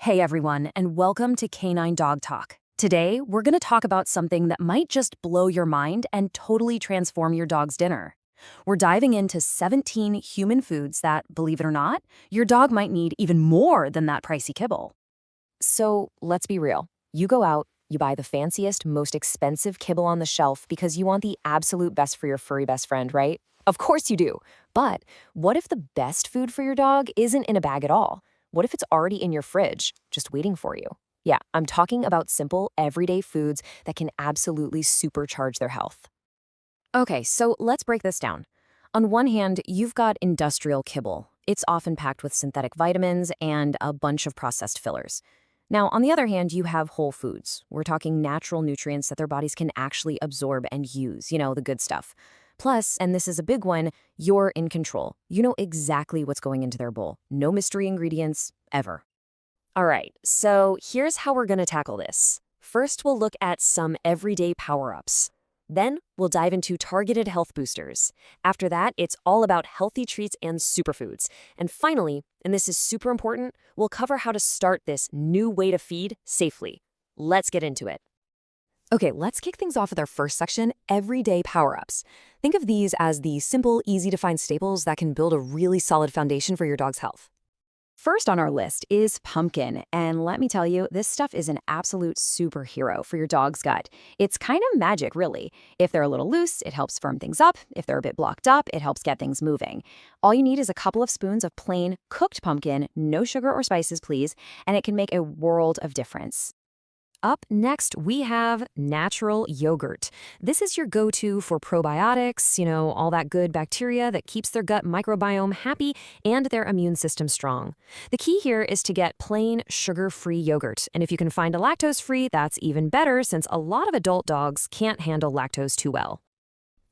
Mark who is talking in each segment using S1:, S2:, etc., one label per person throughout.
S1: Hey everyone, and welcome to Canine Dog Talk. Today, we're going to talk about something that might just blow your mind and totally transform your dog's dinner. We're diving into 17 human foods that, believe it or not, your dog might need even more than that pricey kibble. So, let's be real. You go out, you buy the fanciest, most expensive kibble on the shelf because you want the absolute best for your furry best friend, right? Of course you do. But what if the best food for your dog isn't in a bag at all? What if it's already in your fridge, just waiting for you? Yeah, I'm talking about simple, everyday foods that can absolutely supercharge their health. Okay, so let's break this down. On one hand, you've got industrial kibble. It's often packed with synthetic vitamins and a bunch of processed fillers. Now, on the other hand, you have whole foods. We're talking natural nutrients that their bodies can actually absorb and use, the good stuff. Plus, and this is a big one, you're in control. You know exactly what's going into their bowl. No mystery ingredients, ever. All right, so here's how we're going to tackle this. First, we'll look at some everyday power-ups. Then, we'll dive into targeted health boosters. After that, it's all about healthy treats and superfoods. And finally, and this is super important, we'll cover how to start this new way to feed safely. Let's get into it. Okay, let's kick things off with our first section, everyday power-ups. Think of these as the simple, easy-to-find staples that can build a really solid foundation for your dog's health. First on our list is pumpkin, and let me tell you, this stuff is an absolute superhero for your dog's gut. It's kind of magic, really. If they're a little loose, it helps firm things up. If they're a bit blocked up, it helps get things moving. All you need is a couple of spoons of plain, cooked pumpkin, no sugar or spices, please, and it can make a world of difference. Up next, we have natural yogurt. This is your go-to for probiotics, all that good bacteria that keeps their gut microbiome happy and their immune system strong. The key here is to get plain, sugar-free yogurt. And if you can find a lactose-free, that's even better since a lot of adult dogs can't handle lactose too well.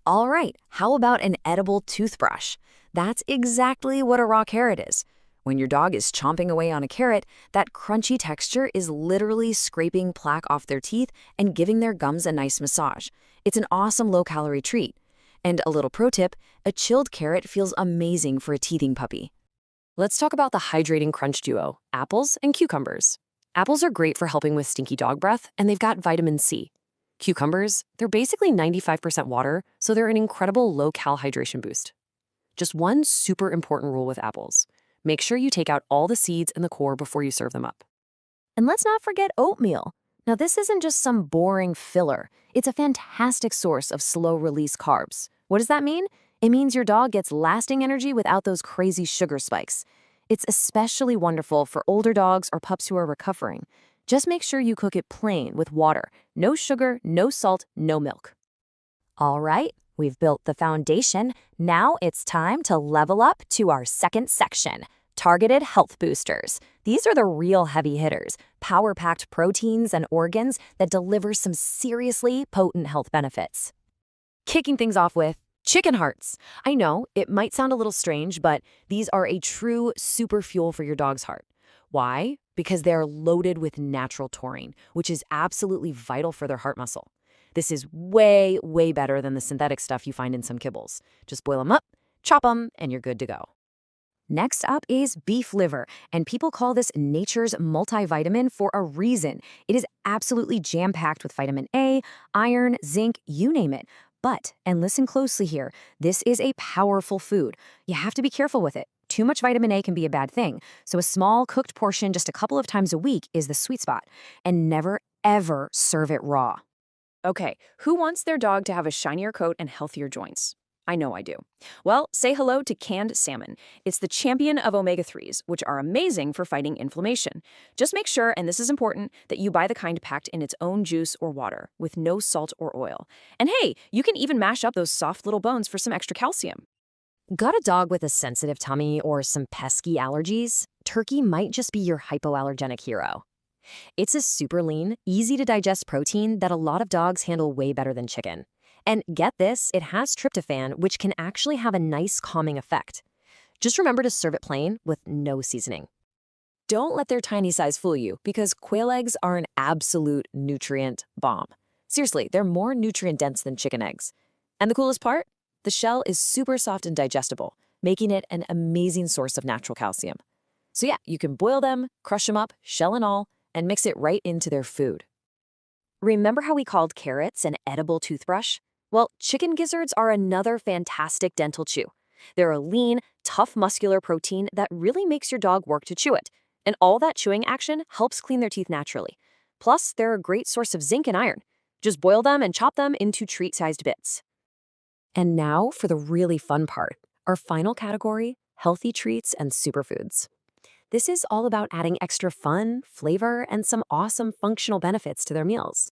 S1: All right, how about an edible toothbrush? That's exactly what a raw carrot is. When your dog is chomping away on a carrot, that crunchy texture is literally scraping plaque off their teeth and giving their gums a nice massage. It's an awesome low-calorie treat. And a little pro tip, a chilled carrot feels amazing for a teething puppy. Let's talk about the hydrating crunch duo, apples and cucumbers. Apples are great for helping with stinky dog breath, and they've got vitamin C. Cucumbers, they're basically 95% water, so they're an incredible low-cal hydration boost. Just one super important rule with apples. Make sure you take out all the seeds and the core before you serve them up. And let's not forget oatmeal. Now, this isn't just some boring filler. It's a fantastic source of slow-release carbs. What does that mean? It means your dog gets lasting energy without those crazy sugar spikes. It's especially wonderful for older dogs or pups who are recovering. Just make sure you cook it plain with water. No sugar, no salt, no milk. All right. We've built the foundation. Now it's time to level up to our second section, targeted health boosters. These are the real heavy hitters, power-packed proteins and organs that deliver some seriously potent health benefits. Kicking things off with chicken hearts. I know, it might sound a little strange, but these are a true super fuel for your dog's heart. Why? Because they're loaded with natural taurine, which is absolutely vital for their heart muscle. This is way, way better than the synthetic stuff you find in some kibbles. Just boil them up, chop them, and you're good to go. Next up is beef liver, and people call this nature's multivitamin for a reason. It is absolutely jam-packed with vitamin A, iron, zinc, you name it. But, and listen closely here, this is a powerful food. You have to be careful with it. Too much vitamin A can be a bad thing, so a small cooked portion just a couple of times a week is the sweet spot. And never, ever serve it raw. Okay, who wants their dog to have a shinier coat and healthier joints? I know I do. Well, say hello to canned salmon. It's the champion of omega-3s, which are amazing for fighting inflammation. Just make sure, and this is important, that you buy the kind packed in its own juice or water, with no salt or oil. And hey, you can even mash up those soft little bones for some extra calcium. Got a dog with a sensitive tummy or some pesky allergies? Turkey might just be your hypoallergenic hero. It's a super lean, easy-to-digest protein that a lot of dogs handle way better than chicken. And get this, it has tryptophan, which can actually have a nice calming effect. Just remember to serve it plain with no seasoning. Don't let their tiny size fool you, because quail eggs are an absolute nutrient bomb. Seriously, they're more nutrient-dense than chicken eggs. And the coolest part? The shell is super soft and digestible, making it an amazing source of natural calcium. So yeah, you can boil them, crush them up, shell and all, and mix it right into their food. Remember how we called carrots an edible toothbrush? Well, chicken gizzards are another fantastic dental chew. They're a lean, tough muscular protein that really makes your dog work to chew it. And all that chewing action helps clean their teeth naturally. Plus, they're a great source of zinc and iron. Just boil them and chop them into treat-sized bits. And now for the really fun part, our final category, healthy treats and superfoods. This is all about adding extra fun, flavor, and some awesome functional benefits to their meals.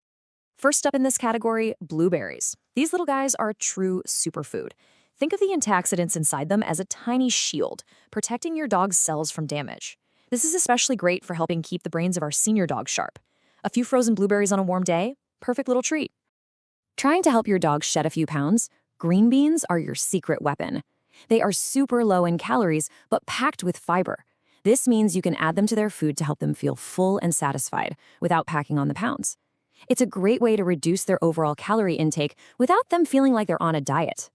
S1: First up in this category, blueberries. These little guys are a true superfood. Think of the antioxidants inside them as a tiny shield, protecting your dog's cells from damage. This is especially great for helping keep the brains of our senior dogs sharp. A few frozen blueberries on a warm day? Perfect little treat. Trying to help your dog shed a few pounds? Green beans are your secret weapon. They are super low in calories, but packed with fiber. This means you can add them to their food to help them feel full and satisfied without packing on the pounds. It's a great way to reduce their overall calorie intake without them feeling like they're on a diet.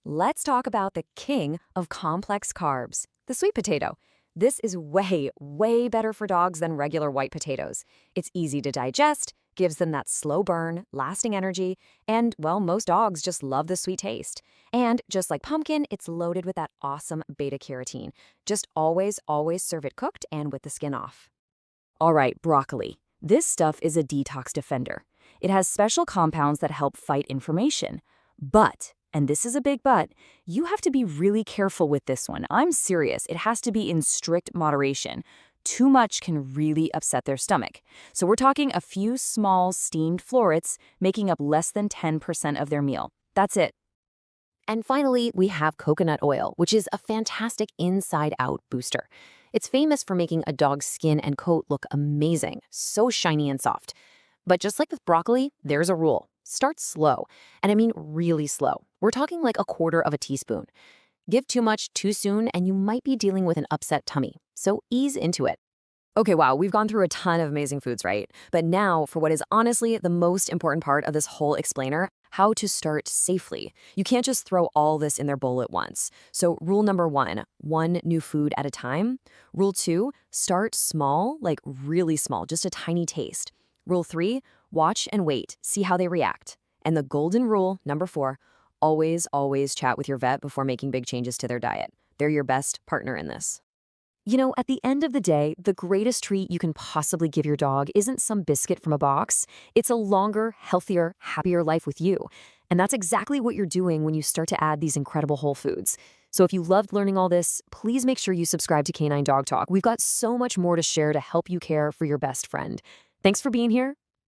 S1: Let's talk about the king of complex carbs, the sweet potato. This is way, way better for dogs than regular white potatoes. It's easy to digest, gives them that slow burn, lasting energy, and, well, most dogs just love the sweet taste. And just like pumpkin, it's loaded with that awesome beta-carotene. Just always, always serve it cooked and with the skin off. All right, broccoli. This stuff is a detox defender. It has special compounds that help fight inflammation. But, and this is a big but, you have to be really careful with this one. I'm serious. It has to be in strict moderation. Too much can really upset their stomach. So we're talking a few small steamed florets making up less than 10% of their meal. That's it. And finally, we have coconut oil, which is a fantastic inside-out booster. It's famous for making a dog's skin and coat look amazing, so shiny and soft. But just like with broccoli, there's a rule. Start slow, and I mean really slow. We're talking like a quarter of a teaspoon. Give too much too soon, and you might be dealing with an upset tummy. So ease into it. Okay, wow, we've gone through a ton of amazing foods, right? But now for what is honestly the most important part of this whole explainer, how to start safely. You can't just throw all this in their bowl at once. So rule number one new food at a time. Rule 2, start small, like really small, just a tiny taste. Rule 3, watch and wait, see how they react. And the golden rule, number 4, always, always chat with your vet before making big changes to their diet. They're your best partner in this. You know, at the end of the day, the greatest treat you can possibly give your dog isn't some biscuit from a box. It's a longer, healthier, happier life with you. And that's exactly what you're doing when you start to add these incredible whole foods. So if you loved learning all this, please make sure you subscribe to Canine Dog Talk. We've got so much more to share to help you care for your best friend. Thanks for being here.